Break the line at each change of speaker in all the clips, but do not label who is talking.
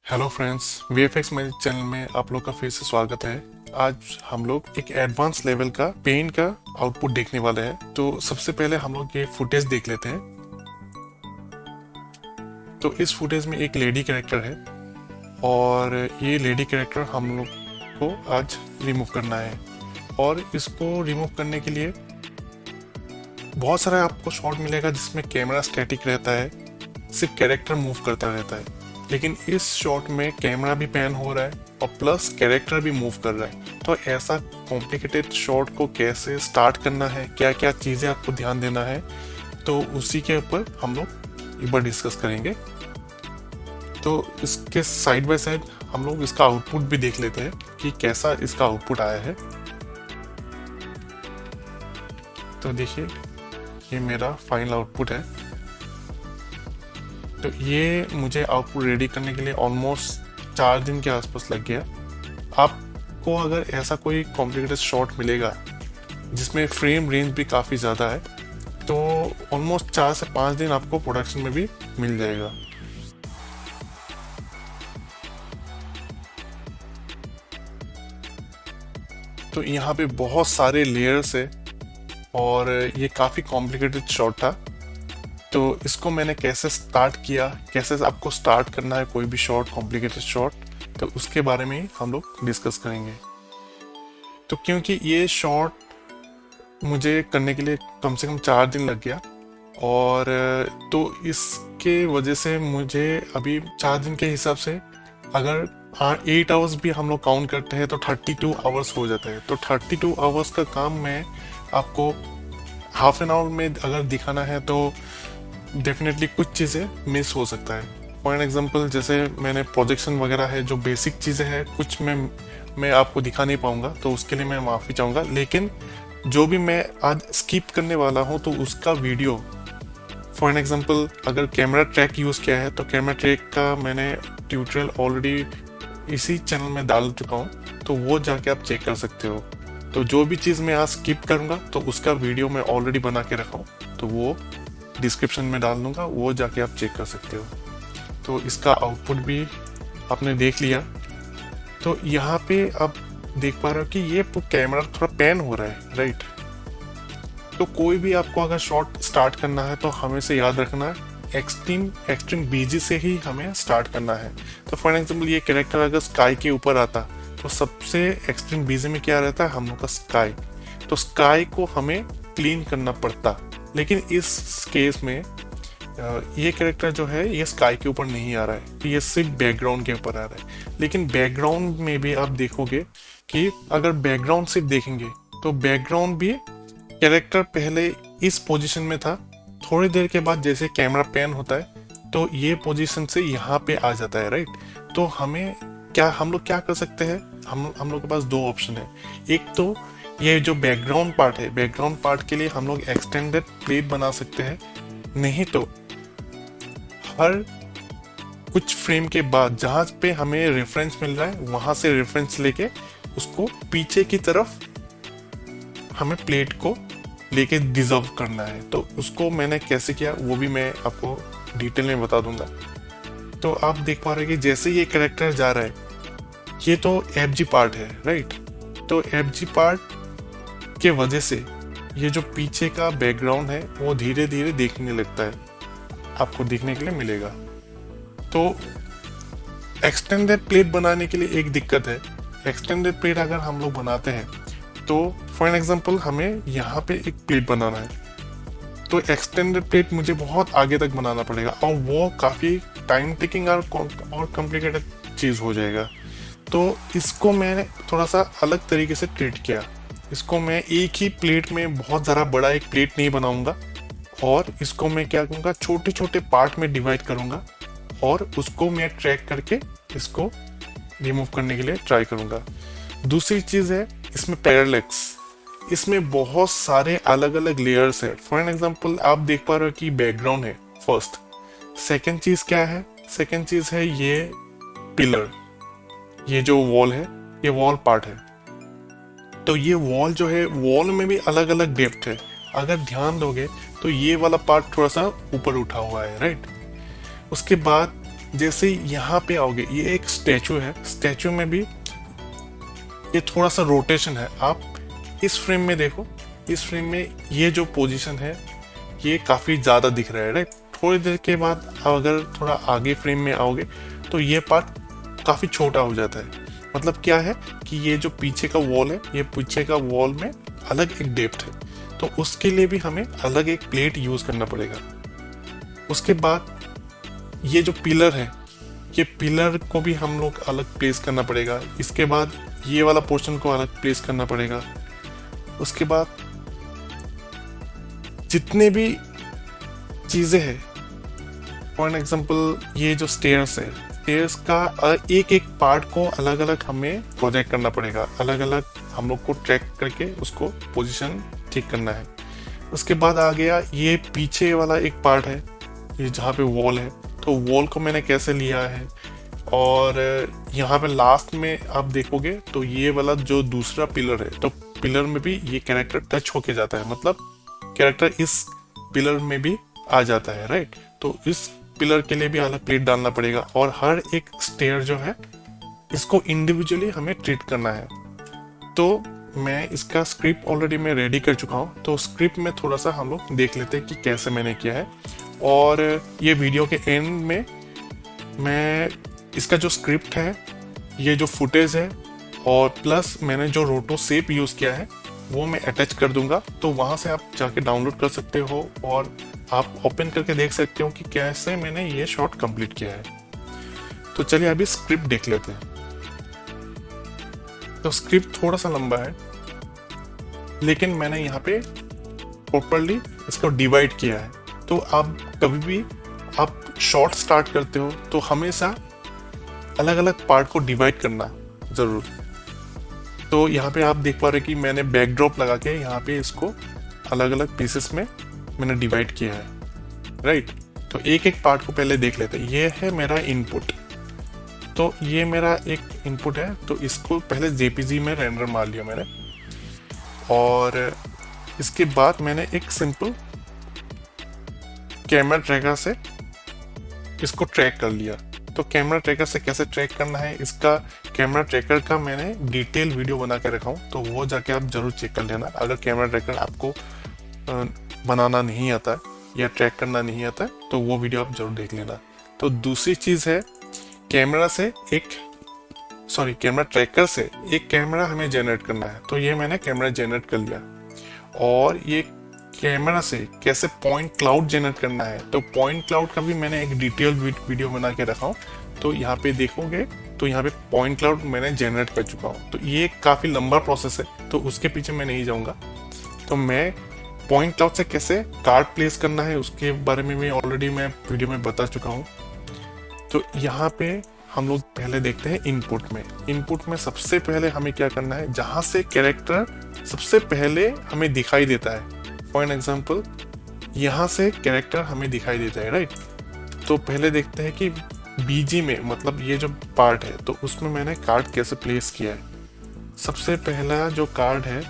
Hello friends, VFX मेरे channel में आप लोग का फिर से स्वागत है। आज हम लोग एक एडवांस लेवल का पेंट का आउटपुट देखने वाले हैं। तो सबसे पहले हम लोग ये फुटेज देख लेते हैं। तो इस फुटेज में एक लेडी कैरेक्टर है और ये लेडी कैरेक्टर हम लोग को आज रिमूव करना है। और इसको रिमूव करने के लिए बहुत सारा आपको शॉट मिलेगा जिसमें कैमरा स्टैटिक रहता है, सिर्फ कैरेक्टर मूव करता रहता है। लेकिन इस शॉट में कैमरा भी पैन हो रहा है और प्लस कैरेक्टर भी मूव कर रहा है। तो ऐसा कॉम्प्लिकेटेड शॉट को कैसे स्टार्ट करना है, क्या क्या चीज़ें आपको ध्यान देना है, तो उसी के ऊपर हम लोग एक बार डिस्कस करेंगे। तो इसके साइड बाय साइड हम लोग इसका आउटपुट भी देख लेते हैं कि कैसा इसका आउटपुट आया है। तो देखिए, ये मेरा फाइनल आउटपुट है। तो ये मुझे आउटपुट रेडी करने के लिए ऑलमोस्ट 4 दिन के आसपास लग गया। आपको अगर ऐसा कोई कॉम्प्लिकेटेड शॉट मिलेगा जिसमें फ्रेम रेंज भी काफ़ी ज़्यादा है, तो ऑलमोस्ट 4 से 5 दिन आपको प्रोडक्शन में भी मिल जाएगा। तो यहाँ पे बहुत सारे लेयर्स है और ये काफ़ी कॉम्प्लिकेटेड शॉट था। तो इसको मैंने कैसे स्टार्ट किया, कैसे आपको स्टार्ट करना है कोई भी शॉट, कॉम्प्लिकेटेड शॉट, तो उसके बारे में ही हम लोग डिस्कस करेंगे। तो क्योंकि ये शॉट मुझे करने के लिए कम से कम 4 दिन लग गया और तो इसके वजह से मुझे अभी 4 दिन के हिसाब से अगर 8 आवर्स भी हम लोग काउंट करते हैं तो 32 आवर्स हो जाता है। तो 32 आवर्स का काम मैं आपको हाफ एन आवर में अगर दिखाना है तो डेफिनेटली कुछ चीज़ें मिस हो सकता है। फॉर एग्जांपल, जैसे मैंने प्रोजेक्शन वगैरह है, जो बेसिक चीज़ें हैं, कुछ मैं आपको दिखा नहीं पाऊंगा, तो उसके लिए मैं माफ़ी चाहूँगा। लेकिन जो भी मैं आज स्किप करने वाला हूँ तो उसका वीडियो, फॉर एग्जांपल अगर कैमरा ट्रैक यूज़ किया है तो कैमरा ट्रैक का मैंने ट्यूटोरियल ऑलरेडी इसी चैनल में डाल चुका हूँ, तो वो जाके आप चेक कर सकते हो। तो जो भी चीज़ मैं आज स्किप करूँगा तो उसका वीडियो मैं ऑलरेडी बना के रखा हूँ, तो वो डिस्क्रिप्शन में डाल दूंगा, वो जाके आप चेक कर सकते हो। तो इसका आउटपुट भी आपने देख लिया। तो यहाँ पे आप देख पा रहे हो कि ये कैमरा थोड़ा पैन हो रहा है, राइट। तो कोई भी आपको अगर शॉट स्टार्ट करना है तो हमेशा याद रखना है एक्सट्रीम बीजी से ही हमें स्टार्ट करना है। तो फॉर एग्जाम्पल ये कैरेक्टर अगर स्काई के ऊपर आता तो सबसे एक्सट्रीम बीजी में क्या रहता है, हम लोग का स्काई। तो स्काई को हमें क्लीन करना पड़ता, लेकिन इस केस में ये कैरेक्टर जो है ये स्काई के ऊपर नहीं आ रहा है, ये सिर्फ बैकग्राउंड के ऊपर आ रहा है। लेकिन बैकग्राउंड में भी आप देखोगे कि अगर बैकग्राउंड सिर्फ देखेंगे तो बैकग्राउंड भी कैरेक्टर पहले इस पोजीशन में था, थोड़ी देर के बाद जैसे कैमरा पैन होता है तो ये पोजीशन से यहाँ पे आ जाता है, राइट। तो हम लोग क्या कर सकते हैं, हम लोग के पास 2 ऑप्शन है। एक तो ये जो बैकग्राउंड पार्ट है, बैकग्राउंड पार्ट के लिए हम लोग एक्सटेंडेड प्लेट बना सकते हैं, नहीं तो हर कुछ फ्रेम के बाद जहाँ पे हमें रेफरेंस मिल रहा है वहां से रेफरेंस लेके उसको पीछे की तरफ हमें प्लेट को लेके डिजर्व करना है। तो उसको मैंने कैसे किया वो भी मैं आपको डिटेल में बता दूंगा। तो आप देख पा रहे हैं कि जैसे ये कैरेक्टर जा रहा है, ये तो एफजी पार्ट है, राइट। तो एफजी पार्ट के वजह से ये जो पीछे का बैकग्राउंड है वो धीरे धीरे देखने लगता है, आपको देखने के लिए मिलेगा। तो एक्सटेंडेड प्लेट बनाने के लिए एक दिक्कत है। एक्सटेंडेड प्लेट अगर हम लोग बनाते हैं तो फॉर एग्जांपल हमें यहाँ पे एक प्लेट बनाना है, तो एक्सटेंडेड प्लेट मुझे बहुत आगे तक बनाना पड़ेगा और वो काफ़ी टाइम टेकिंग और कॉम्प्लिकेटेड चीज़ हो जाएगा। तो इसको मैंने थोड़ा सा अलग तरीके से ट्रीट किया। इसको मैं एक ही प्लेट में बहुत ज़्यादा बड़ा एक प्लेट नहीं बनाऊंगा और इसको मैं क्या करूँगा, छोटे छोटे पार्ट में डिवाइड करूँगा और उसको मैं ट्रैक करके इसको रिमूव करने के लिए ट्राई करूँगा। दूसरी चीज़ है इसमें पैरेलैक्स, इसमें बहुत सारे अलग अलग लेयर्स है। फॉर एग्जांपल आप देख पा रहे हो कि बैकग्राउंड है फर्स्ट। सेकंड चीज़ क्या है, सेकंड चीज़ है ये पिलर, ये जो वॉल है ये वॉल पार्ट है। तो ये वॉल जो है, वॉल में भी अलग अलग डेप्थ है। अगर ध्यान दोगे तो ये वाला पार्ट थोड़ा सा ऊपर उठा हुआ है, राइट। उसके बाद जैसे यहाँ पे आओगे, ये एक स्टैचू है, स्टैचू में भी ये थोड़ा सा रोटेशन है। आप इस फ्रेम में देखो, इस फ्रेम में ये जो पोजीशन है ये काफ़ी ज़्यादा दिख रहा है, राइट। थोड़ी देर के बाद अगर थोड़ा आगे फ्रेम में आओगे तो ये पार्ट काफ़ी छोटा हो जाता है। मतलब क्या है कि ये जो पीछे का वॉल है, ये पीछे का वॉल में अलग एक डेप्थ है, तो उसके लिए भी हमें अलग एक प्लेट यूज़ करना पड़ेगा। उसके बाद ये जो पिलर है, ये पिलर को भी हम लोग अलग प्लेस करना पड़ेगा। इसके बाद ये वाला पोर्शन को अलग प्लेस करना पड़ेगा। उसके बाद जितने भी चीज़ें हैं, फॉर एग्जांपल ये जो स्टेयर्स है, स्टेयर्स का एक एक पार्ट को अलग अलग हमें प्रोजेक्ट करना पड़ेगा, अलग अलग हम लोग को ट्रैक करके उसको पोजीशन ठीक करना है। उसके बाद आ गया ये पीछे वाला एक पार्ट है, ये जहाँ पे वॉल है, तो वॉल को मैंने कैसे लिया है। और यहाँ पे लास्ट में आप देखोगे तो ये वाला जो दूसरा पिलर है, तो पिलर में भी ये कैरेक्टर टच होके जाता है, मतलब कैरेक्टर इस पिलर में भी आ जाता है, राइट। तो इस पिलर के लिए भी अलग प्लेट डालना पड़ेगा, और हर एक स्टेयर जो है इसको इंडिविजुअली हमें ट्रीट करना है। तो मैं इसका स्क्रिप्ट ऑलरेडी मैं रेडी कर चुका हूँ, तो स्क्रिप्ट में थोड़ा सा हम लोग देख लेते हैं कि कैसे मैंने किया है। और ये वीडियो के एंड में मैं इसका जो स्क्रिप्ट है, ये जो फुटेज है, और प्लस मैंने जो रोटो शेप यूज़ किया है वो मैं अटैच कर दूंगा, तो वहाँ से आप जाके डाउनलोड कर सकते हो और आप ओपन करके देख सकते हो कि कैसे मैंने ये शॉट कंप्लीट किया है। तो चलिए अभी स्क्रिप्ट देख लेते हैं। तो स्क्रिप्ट थोड़ा सा लंबा है, लेकिन मैंने यहाँ पे प्रॉपरली इसको डिवाइड किया है। तो आप कभी भी आप शॉर्ट स्टार्ट करते हो तो हमेशा अलग अलग पार्ट को डिवाइड करना ज़रूर। तो यहाँ पे आप देख पा रहे कि मैंने बैकड्रॉप लगा के यहाँ पे इसको अलग अलग पीसेस में मैंने डिवाइड किया है, राइट। तो एक एक पार्ट को पहले देख लेते हैं। ये है मेरा इनपुट, तो ये मेरा एक इनपुट है, तो इसको पहले जेपीजी में रेंडर मार लिया मैंने, और इसके बाद मैंने एक सिंपल कैमरा ट्रैकर से इसको ट्रैक कर लिया। तो कैमरा ट्रैकर से कैसे ट्रैक करना है, इसका कैमरा ट्रैकर का मैंने डिटेल वीडियो बना के रखा हूँ, तो वो जाके आप जरूर चेक कर लेना। अगर कैमरा ट्रैकर आपको बनाना नहीं आता है या ट्रैक करना नहीं आता है तो वो वीडियो आप जरूर देख लेना। तो दूसरी चीज़ है, कैमरा ट्रैकर से एक कैमरा हमें जनरेट करना है। तो ये मैंने कैमरा जनरेट कर लिया, और ये कैमरा से कैसे पॉइंट क्लाउड जनरेट करना है, तो पॉइंट क्लाउड का भी मैंने एक डिटेल वीडियो बना के रखा हूँ। तो यहाँ पे देखोगे तो यहाँ पे पॉइंट क्लाउड मैंने जनरेट कर चुका हूँ। तो ये काफ़ी लंबा प्रोसेस है, तो उसके पीछे मैं नहीं जाऊँगा। तो मैं पॉइंट क्लाउड से कैसे कार्ड प्लेस करना है उसके बारे में भी ऑलरेडी मैं वीडियो में बता चुका हूँ। तो यहाँ पे हम लोग पहले देखते हैं इनपुट में। इनपुट में सबसे पहले हमें क्या करना है, जहाँ से कैरेक्टर सबसे पहले हमें दिखाई देता है, फॉर एग्जाम्पल यहाँ से कैरेक्टर हमें दिखाई देता है, राइट। तो पहले देखते हैं कि बीजी में, मतलब ये जो पार्ट है, तो उसमें मैंने कार्ड कैसे प्लेस किया है। सबसे पहला जो कार्ड है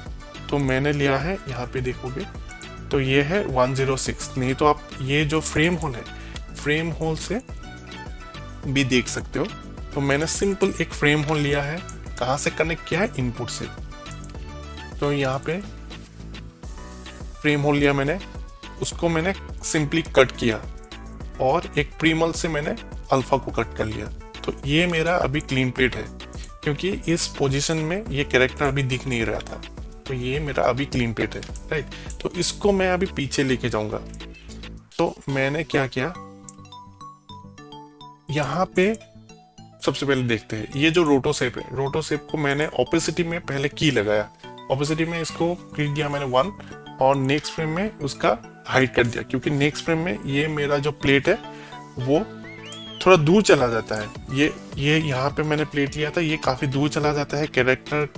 तो मैंने लिया है, यहाँ पे देखोगे तो ये है 106। नहीं तो आप ये जो फ्रेम होल है, फ्रेम होल से भी देख सकते हो। तो मैंने सिंपल एक फ्रेम होल लिया है, कहाँ से कनेक्ट किया है, इनपुट से। तो यहाँ पे फ्रेम होल लिया मैंने, उसको मैंने सिंपली कट किया, और एक प्रीमल से मैंने अल्फा को कट कर लिया। तो ये मेरा अभी क्लीन प्लेट है, क्योंकि इस पोजीशन में ये कैरेक्टर अभी दिख नहीं रहा था। तो ये मेरा अभी क्लीन प्लेट है, राइट। तो इसको मैं अभी पीछे लेके जाऊंगा। तो मैंने क्या किया, यहाँ पे सबसे पहले देखते हैं ये जो रोटो शेप है, रोटो शेप को मैंने ओपेसिटी में पहले की लगाया। ओपेसिटी में इसको क्लिक दिया मैंने 1, और नेक्स्ट फ्रेम में उसका हाइड कर दिया, क्योंकि नेक्स्ट फ्रेम में ये मेरा जो प्लेट है वो थोड़ा दूर चला जाता है। ये यहाँ पे मैंने प्लेट लिया था, ये काफी दूर चला जाता है, कैरेक्टर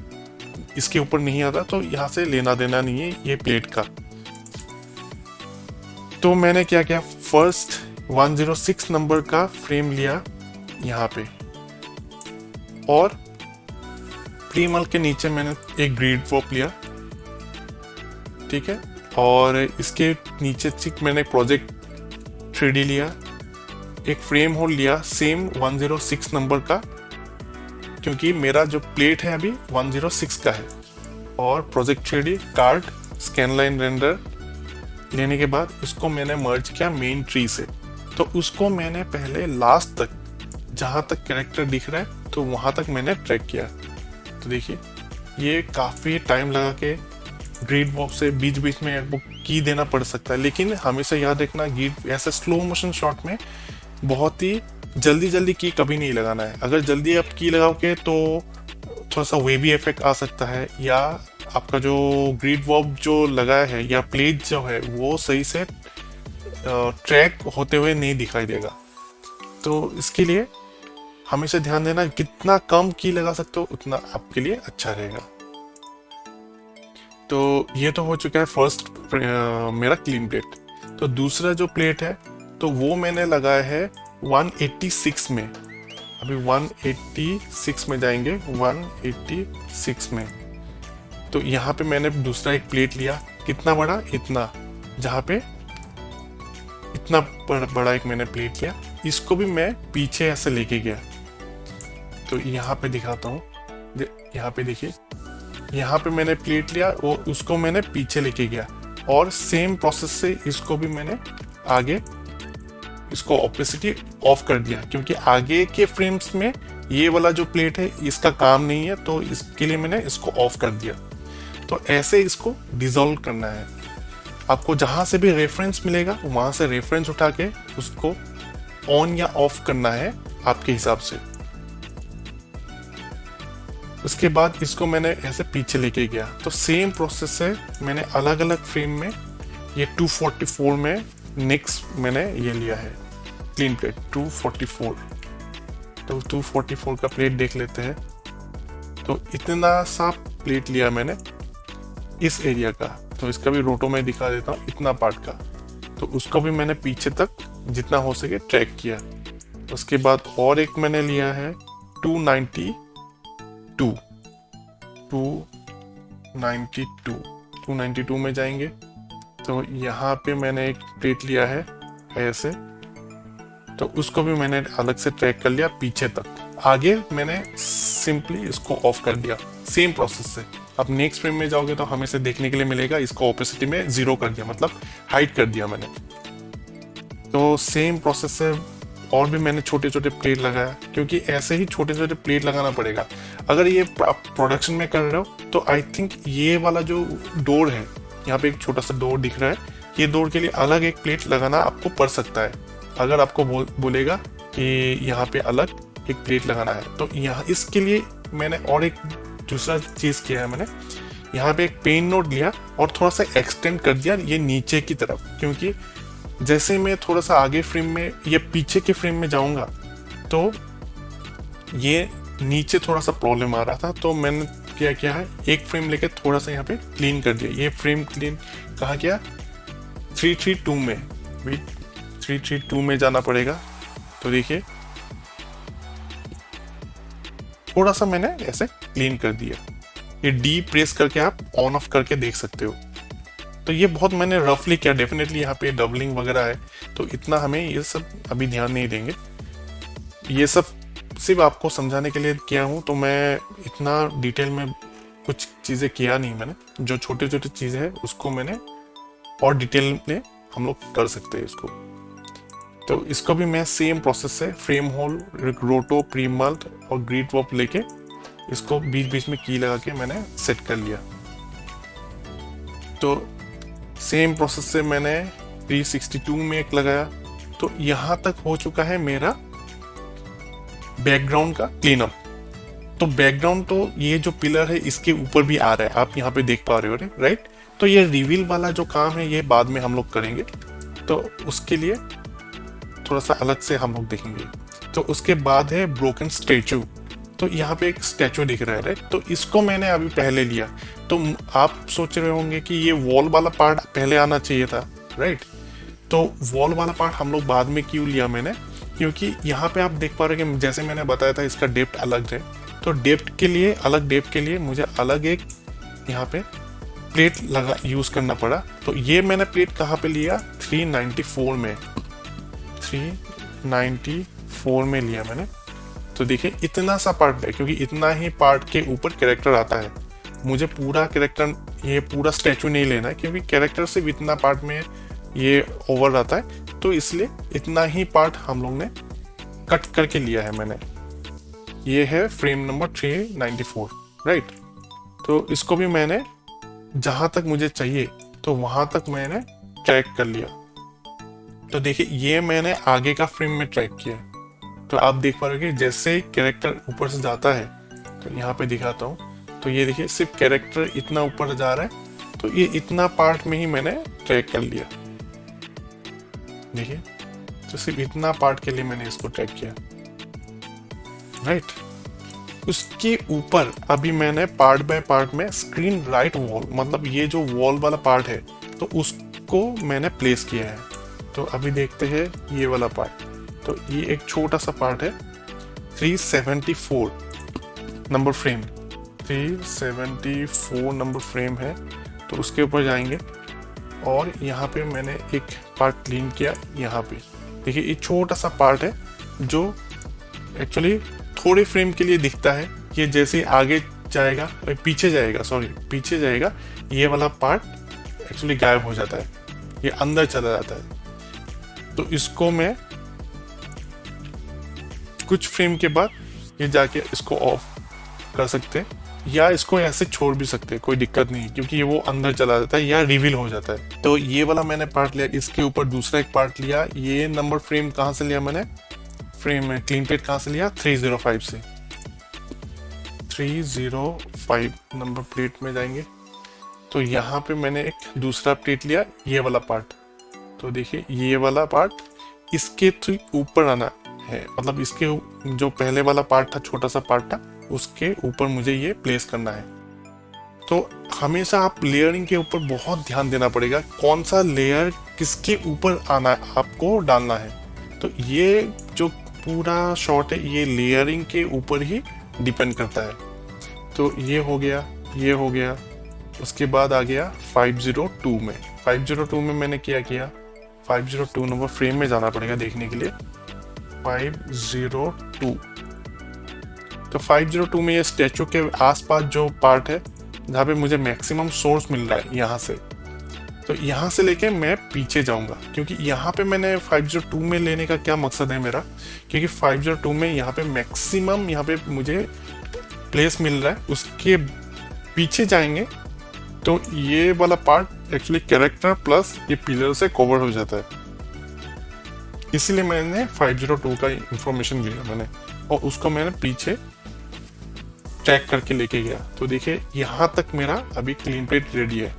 इसके ऊपर नहीं आता, तो यहाँ से लेना देना नहीं है ये प्लेट का। तो मैंने क्या किया, फर्स्ट 106 नंबर का फ्रेम लिया यहाँ पे, और प्रीमल के नीचे मैंने एक ग्रिड वॉप लिया, ठीक है। और इसके नीचे मैंने प्रोजेक्ट 3D लिया, एक फ्रेम होल लिया सेम 106 नंबर का, क्योंकि मेरा जो प्लेट है अभी 106 का है। और project 3D card scan line render लेने के बाद इसको मैंने मर्ज किया मेन ट्री से। तो उसको मैंने पहले लास्ट तक, जहाँ तक कैरेक्टर दिख रहा है तो वहाँ तक मैंने ट्रैक किया। तो देखिए ये काफ़ी टाइम लगा के ग्रिड वॉक से बीच बीच में वो की देना पड़ सकता है, लेकिन हमेशा याद रखना ग्रिड ऐसे स्लो मोशन शॉट में बहुत ही जल्दी जल्दी की कभी नहीं लगाना है। अगर जल्दी आप की लगाओगे तो थोड़ा सा वेवी इफेक्ट आ सकता है, या आपका जो ग्रिड वॉक जो लगाया है या प्लेट जो है वो सही से ट्रैक होते हुए नहीं दिखाई देगा। तो इसके लिए हमेशा ध्यान देना कितना कम की लगा सकते हो उतना आपके लिए अच्छा रहेगा। तो ये तो हो चुका है फर्स्ट मेरा क्लीन प्लेट। तो दूसरा जो प्लेट है तो वो मैंने लगाया है 186 में। अभी 186 में जाएंगे, 186 में। तो यहाँ पे मैंने दूसरा एक प्लेट लिया, कितना बड़ा, इतना, जहाँ पे इतना बड़ा एक मैंने प्लेट लिया। इसको भी मैं पीछे ऐसे लेके गया। तो यहाँ पे दिखाता हूँ, यहाँ पे देखिए, यहाँ पे मैंने प्लेट लिया और उसको मैंने पीछे लेके गया, और सेम प्रोसेस से इसको भी मैंने आगे, इसको ऑपेसिटी ऑफ कर दिया, क्योंकि आगे के फ्रेम्स में ये वाला जो प्लेट है इसका काम नहीं है, तो इसके लिए मैंने इसको ऑफ कर दिया। तो ऐसे इसको डिसॉल्व करना है। आपको जहां से भी रेफरेंस मिलेगा वहां से रेफरेंस उठा के उसको ऑन या ऑफ करना है आपके हिसाब से। उसके बाद इसको मैंने ऐसे पीछे लेके गया। तो सेम प्रोसेस से मैंने अलग अलग फ्रेम में, ये 244 में नेक्स्ट मैंने ये लिया है क्लीन प्लेट 244। तो 244 का प्लेट देख लेते हैं। तो इतना सा प्लेट लिया मैंने इस एरिया का, तो इसका भी रोटो में दिखा देता हूँ, इतना पार्ट का। तो उसको भी मैंने पीछे तक जितना हो सके ट्रैक किया। उसके बाद और एक मैंने लिया है 292 में जाएंगे। तो यहाँ पे मैंने एक प्लेट लिया है ऐसे, तो उसको भी मैंने अलग से ट्रैक कर लिया पीछे तक। आगे मैंने सिंपली इसको ऑफ कर दिया सेम प्रोसेस से। अब नेक्स्ट फ्रेम में जाओगे तो हमें से देखने के लिए मिलेगा इसको ओपेसिटी में 0 कर दिया, मतलब हाइड कर दिया मैंने। तो सेम प्रोसेस से और भी मैंने छोटे छोटे प्लेट लगाया, क्योंकि ऐसे ही छोटे छोटे प्लेट लगाना पड़ेगा। अगर ये आप प्रोडक्शन में कर रहे हो तो आई थिंक ये वाला जो डोर है, यहाँ पे एक छोटा सा डोर दिख रहा है, ये डोर के लिए अलग एक प्लेट लगाना आपको पड़ सकता है। अगर आपको बोलेगा कि यहाँ पे अलग एक प्लेट लगाना है, तो यहाँ इसके लिए मैंने और एक दूसरा चीज़ किया है। मैंने यहाँ पे एक पेन नोट लिया और थोड़ा सा एक्सटेंड कर दिया ये नीचे की तरफ, क्योंकि जैसे मैं थोड़ा सा आगे फ्रेम में या पीछे के फ्रेम में जाऊंगा तो ये नीचे थोड़ा सा प्रॉब्लम आ रहा था। तो मैंने क्या है, एक फ्रेम लेके थोड़ा सा यहाँ पे क्लीन कर दिया। ये फ्रेम क्लीन कहाँ गया, 332 में, 332 में जाना पड़ेगा। तो देखिए थोड़ा सा मैंने ऐसे क्लीन कर दिया। ये डी प्रेस करके आप ऑन ऑफ करके देख सकते हो। तो ये बहुत मैंने रफली किया, डेफिनेटली यहाँ पे डबलिंग वगैरह है तो इतना हमें ये सब अभी ध्यान नहीं देंगे। ये सब सिर्फ आपको समझाने के लिए किया हूँ, तो मैं इतना डिटेल में कुछ चीज़ें किया नहीं मैंने। जो छोटे छोटे चीज़ें हैं उसको मैंने और डिटेल में हम लोग कर सकते हैं इसको। तो इसको भी मैं सेम प्रोसेस से फ्रेम होल, रोटो, प्रीमल्ट और ग्रिड वॉप लेके इसको बीच बीच में की लगा के मैंने सेट कर लिया। तो सेम प्रोसेस से मैंने 362 में एक लगाया। तो यहाँ तक हो चुका है मेरा बैकग्राउंड का क्लीनअप। तो बैकग्राउंड तो ये जो पिलर है इसके ऊपर भी आ रहा है, आप यहाँ पे देख पा रहे हो राइट। तो ये रिवील वाला जो काम है ये बाद में हम लोग करेंगे, तो उसके लिए थोड़ा सा अलग से हम लोग देखेंगे। तो उसके बाद है ब्रोकन स्टैचू। तो यहाँ पे एक स्टैचू दिख रहा है राइट, तो इसको मैंने अभी पहले लिया। तो आप सोच रहे होंगे कि ये वॉल वाला पार्ट पहले आना चाहिए था राइट। तो वॉल वाला पार्ट हम लोग बाद में क्यों लिया मैंने, क्योंकि यहाँ पे आप देख पा रहे हो कि जैसे मैंने बताया था इसका डेप्थ अलग है। तो डेप्थ के लिए, अलग डेप्थ के लिए मुझे अलग एक यहाँ पे प्लेट लगा यूज करना पड़ा। तो ये मैंने प्लेट कहाँ पे लिया, 394 में, 94 में लिया मैंने। तो देखिए इतना सा पार्ट है, क्योंकि इतना ही पार्ट के ऊपर कैरेक्टर आता है। मुझे पूरा कैरेक्टर, ये पूरा स्टैचू नहीं लेना है, क्योंकि कैरेक्टर सिर्फ इतना पार्ट में ये ओवर आता है, तो इसलिए इतना ही पार्ट हम लोग ने कट करके लिया है मैंने। ये है फ्रेम नंबर 394, राइट। तो इसको भी मैंने जहां तक मुझे चाहिए तो वहां तक मैंने ट्रैक कर लिया। तो देखिए ये मैंने आगे का फ्रेम में ट्रैक किया, तो आप देख पा रहे हो कि जैसे कैरेक्टर ऊपर से जाता है, तो यहाँ पे दिखाता हूँ, तो ये देखिए सिर्फ कैरेक्टर इतना ऊपर जा रहा है, तो ये इतना पार्ट में ही मैंने ट्रैक कर लिया। देखिए तो सिर्फ इतना पार्ट के लिए मैंने इसको ट्रैक किया, राइट। उसके ऊपर अभी मैंने पार्ट बाय पार्ट में स्क्रीन राइट वॉल, मतलब ये जो वॉल वाला पार्ट है, तो उसको मैंने प्लेस किया है। तो अभी देखते हैं ये वाला पार्ट। तो ये एक छोटा सा पार्ट है, 374 नंबर फ्रेम, 374 नंबर फ्रेम है। तो उसके ऊपर जाएंगे और यहाँ पे मैंने एक पार्ट क्लीन किया। यहाँ पे देखिए ये छोटा सा पार्ट है जो एक्चुअली थोड़े फ्रेम के लिए दिखता है। ये जैसे आगे जाएगा, पीछे जाएगा, ये वाला पार्ट एक्चुअली गायब हो जाता है, ये अंदर चला जाता है। तो इसको मैं कुछ फ्रेम के बाद ये जाके इसको ऑफ कर सकते हैं, या इसको ऐसे छोड़ भी सकते हैं, कोई दिक्कत नहीं, क्योंकि ये वो अंदर चला जाता है या रिवील हो जाता है। तो ये वाला मैंने पार्ट लिया, इसके ऊपर दूसरा एक पार्ट लिया। ये नंबर फ्रेम कहाँ से लिया मैंने, फ्रेम में क्लीन प्लेट कहाँ से लिया, 305 से। 305 नंबर प्लेट में जाएंगे, तो यहाँ पे मैंने एक दूसरा प्लेट लिया, ये वाला पार्ट। तो देखिए ये वाला पार्ट इसके ऊपर आना है, मतलब इसके जो पहले वाला पार्ट था, छोटा सा पार्ट था, उसके ऊपर मुझे ये प्लेस करना है। तो हमेशा आप लेयरिंग के ऊपर बहुत ध्यान देना पड़ेगा, कौन सा लेयर किसके ऊपर आना है, आपको डालना है। तो ये जो पूरा शॉट है, ये लेयरिंग के ऊपर ही डिपेंड करता है। तो ये हो गया। उसके बाद आ गया 502 में। 502 में मैंने क्या किया, 502 नंबर फ्रेम में जाना पड़ेगा देखने के लिए। 502, तो 502 में ये स्टैचू के आसपास जो पार्ट है जहाँ पे मुझे मैक्सिमम सोर्स मिल रहा है, यहाँ से, तो यहाँ से लेके मैं पीछे जाऊंगा, क्योंकि यहाँ पे मैंने 502 में लेने का क्या मकसद है मेरा, क्योंकि 502 में यहाँ पे मैक्सिमम यहाँ पे मुझे प्लेस मिल रहा है। उसके पीछे जाएंगे तो ये वाला पार्ट एक्चुअली कैरेक्टर प्लस ये पिलर से कवर हो जाता है, इसीलिए मैंने 502 का इंफॉर्मेशन लिया मैंने, और उसको मैंने पीछे ट्रैक करके लेके गया। तो देखिए यहाँ तक मेरा अभी क्लीन प्लेट रेडी है।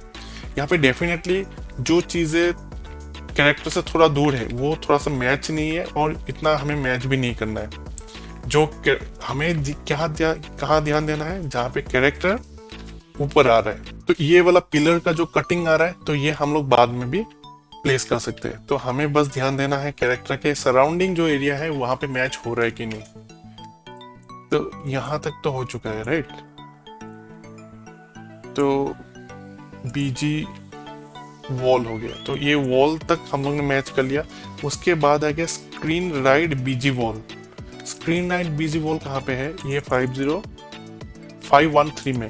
यहाँ पे डेफिनेटली जो चीज़ें कैरेक्टर से थोड़ा दूर है वो थोड़ा सा मैच नहीं है, और इतना हमें मैच भी नहीं करना है। जो हमें कहाँ ध्यान देना है, जहाँ पे कैरेक्टर ऊपर आ रहा है। तो ये वाला पिलर का जो कटिंग आ रहा है, तो ये हम लोग बाद में भी प्लेस कर सकते हैं। तो हमें बस ध्यान देना है कैरेक्टर के सराउंडिंग जो एरिया है वहां पे मैच हो रहा है कि नहीं। तो यहां तक तो हो चुका है, राइट। तो बीजी वॉल हो गया, तो ये वॉल तक हम लोग ने मैच कर लिया। उसके बाद आ गया स्क्रीन राइट बीजी वॉल। स्क्रीन राइट बीजी वॉल कहाँ पे है, ये 513 में,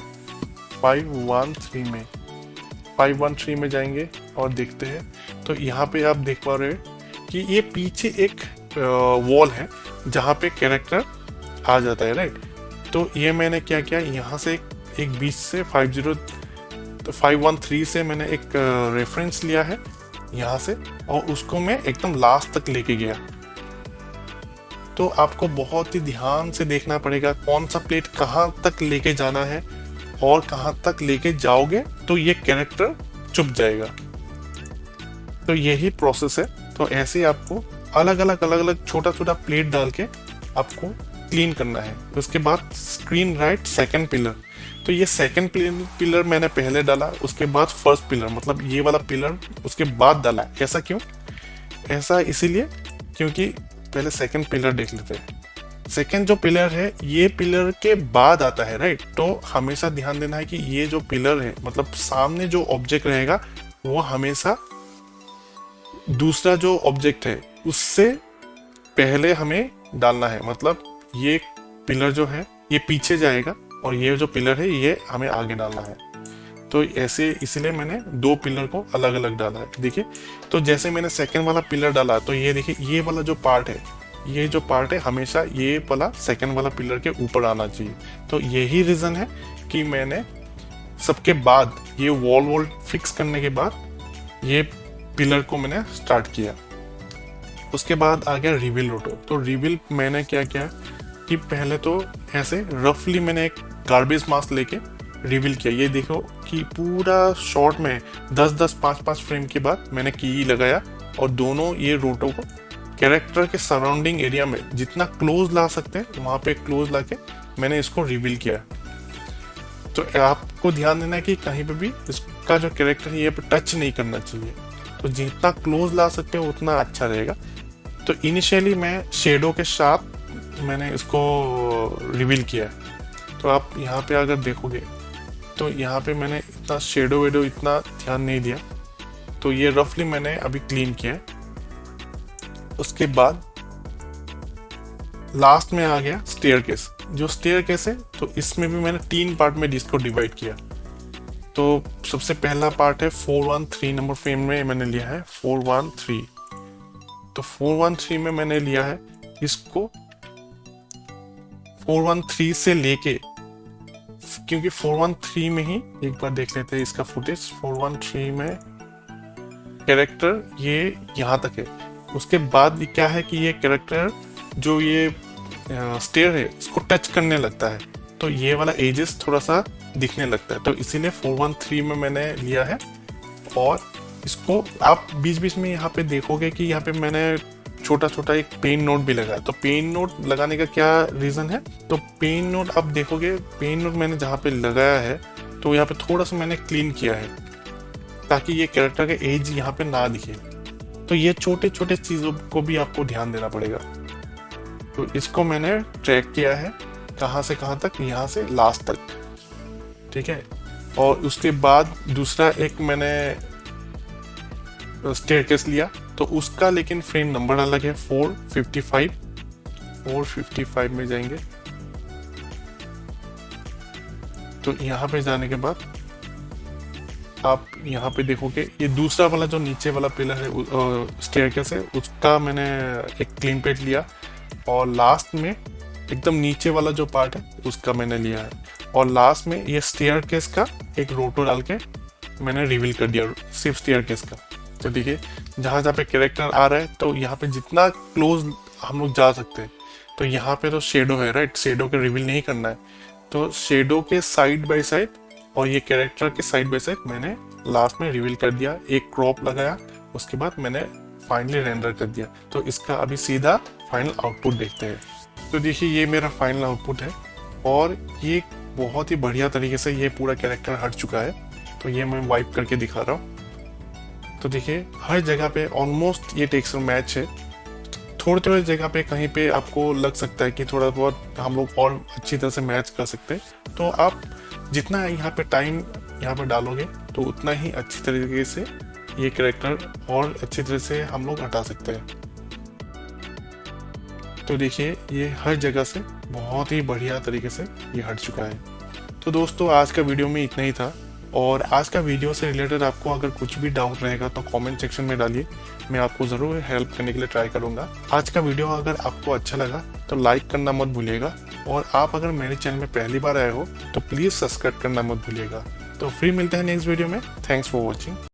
513 में जाएंगे और देखते हैं। तो यहाँ पे आप देख पा रहे हैं कि ये पीछे एक वॉल है जहाँ पे कैरेक्टर आ जाता है, राइट। तो ये मैंने क्या किया, यहाँ से एक बीच से 513 से मैंने एक रेफरेंस लिया है यहाँ से, और उसको मैं एकदम लास्ट तक लेके गया। तो आपको बहुत ही ध्यान से देखना पड़ेगा कौन सा प्लेट कहाँ तक लेके जाना है, और कहाँ तक लेके जाओगे तो ये कैरेक्टर चुप जाएगा। तो यही प्रोसेस है। तो ऐसे आपको अलग अलग छोटा छोटा प्लेट डाल के आपको क्लीन करना है। उसके बाद स्क्रीन राइट सेकंड पिलर, तो ये सेकंड पिलर मैंने पहले डाला, उसके बाद फर्स्ट पिलर, मतलब ये वाला पिलर उसके बाद डाला। ऐसा क्यों, ऐसा इसीलिए क्योंकि पहले सेकंड पिलर देख लेते हैं। सेकंड जो पिलर है ये पिलर के बाद आता है, राइट। तो हमेशा ध्यान देना है कि ये जो पिलर है, मतलब सामने जो ऑब्जेक्ट रहेगा वो हमेशा दूसरा जो ऑब्जेक्ट है उससे पहले हमें डालना है, मतलब ये पिलर जो है ये पीछे जाएगा और ये जो पिलर है ये हमें आगे डालना है। तो ऐसे इसलिए मैंने दो पिलर को अलग अलग डाला है। देखिए, तो जैसे मैंने सेकंड वाला पिलर डाला तो ये देखिए, ये वाला जो पार्ट है, ये जो पार्ट है हमेशा ये वाला सेकंड वाला पिलर के ऊपर आना चाहिए। तो यही रीज़न है कि मैंने सबके बाद ये वॉल फिक्स करने के बाद ये पिलर को मैंने स्टार्ट किया। उसके बाद आ गया रिवील रोटो। तो रिवील मैंने क्या किया कि पहले तो ऐसे रफली मैंने एक गार्बेज मास्क लेके रिवील किया। ये देखो कि पूरा शॉट में 10-10, 5-5 फ्रेम के बाद मैंने की लगाया और दोनों ये रोटो को कैरेक्टर के सराउंडिंग एरिया में जितना क्लोज ला सकते हैं वहाँ पे क्लोज लाके मैंने इसको रिवील किया। तो आपको ध्यान देना है कि कहीं पे भी इसका जो कैरेक्टर है ये पे टच नहीं करना चाहिए। तो जितना क्लोज ला सकते हो उतना अच्छा रहेगा। तो इनिशियली मैं शेडो के साथ मैंने इसको रिवील किया। तो आप यहाँ पे अगर देखोगे तो यहाँ पे मैंने इतना शेडो वेडो इतना ध्यान नहीं दिया। तो ये रफली मैंने अभी क्लीन किया है। उसके बाद लास्ट में आ गया स्टेयरकेस। जो स्टेयरकेस है तो इसमें भी मैंने 3 पार्ट में इसको डिवाइड किया। तो सबसे पहला पार्ट है 413 नंबर फ्रेम में मैंने लिया है 413। तो 413 में मैंने लिया है इसको 413 से लेके, क्योंकि 413 में ही एक बार देख लेते हैं इसका फुटेज। 413 में कैरेक्टर ये यहाँ तक है। उसके बाद क्या है कि ये कैरेक्टर जो ये स्टेयर है इसको टच करने लगता है, तो ये वाला एजेस थोड़ा सा दिखने लगता है। तो इसीलिए 413 में मैंने लिया है। और इसको आप बीच बीच में यहाँ पे देखोगे कि यहाँ पे मैंने छोटा छोटा एक पेन नोट भी लगाया। तो पेन नोट लगाने का क्या रीज़न है, तो पेन नोट आप देखोगे, पेन नोट मैंने जहाँ पे लगाया है तो यहाँ पे थोड़ा सा मैंने क्लीन किया है ताकि ये कैरेक्टर का एज यहाँ पे ना दिखे। तो ये छोटे छोटे चीज़ों को भी आपको ध्यान देना पड़ेगा। तो इसको मैंने ट्रैक किया है कहाँ से कहाँ तक, यहाँ से लास्ट तक, ठीक है। और उसके बाद दूसरा एक मैंने स्टेयरकेस लिया, तो उसका लेकिन फ्रेम नंबर अलग है 455। 455 में जाएंगे तो यहाँ पे जाने के बाद आप यहाँ पे देखोगे ये दूसरा वाला जो नीचे वाला पिलर है स्टेयरकेस है उसका मैंने एक क्लीन पेट लिया। और लास्ट में एकदम नीचे वाला जो पार्ट है उसका मैंने लिया है। और लास्ट में ये स्टेयरकेस का एक रोटो डाल के मैंने रिवील कर दिया सिर्फ स्टेयरकेस का। तो देखिए जहाँ जहाँ पे कैरेक्टर आ रहा है तो यहाँ पे जितना क्लोज हम लोग जा सकते हैं। तो यहाँ पे तो शेडो है, राइट, शेडो के रिवील नहीं करना है। तो शेडो के साइड बाय साइड और ये कैरेक्टर के साइड बाय साइड मैंने लास्ट में रिवील कर दिया, एक क्रॉप लगाया, उसके बाद मैंने फाइनली रेंडर कर दिया। तो इसका अभी सीधा फाइनल आउटपुट देखते हैं। तो देखिए ये मेरा फाइनल आउटपुट है और ये बहुत ही बढ़िया तरीके से ये पूरा कैरेक्टर हट चुका है। तो ये मैं वाइप करके दिखा रहा हूँ। तो देखिए हर जगह पे ऑलमोस्ट ये टेक्सचर मैच है। थोड़े थोड़े जगह पे कहीं पे आपको लग सकता है कि थोड़ा बहुत हम लोग और अच्छी तरह से मैच कर सकते हैं। तो आप जितना यहाँ पे टाइम यहाँ पे डालोगे तो उतना ही अच्छी तरीके से ये कैरेक्टर और अच्छी तरह से हम लोग हटा सकते हैं। तो देखिए ये हर जगह से बहुत ही बढ़िया तरीके से ये हट चुका है। तो दोस्तों आज का वीडियो में इतना ही था। और आज का वीडियो से रिलेटेड आपको अगर कुछ भी डाउट रहेगा तो कमेंट सेक्शन में डालिए, मैं आपको ज़रूर हेल्प करने के लिए ट्राई करूँगा। आज का वीडियो अगर आपको अच्छा लगा तो लाइक करना मत भूलिएगा। और आप अगर मेरे चैनल में पहली बार आए हो तो प्लीज़ सब्सक्राइब करना मत भूलिएगा। तो फिर मिलते हैं नेक्स्ट वीडियो में। Thanks for watching.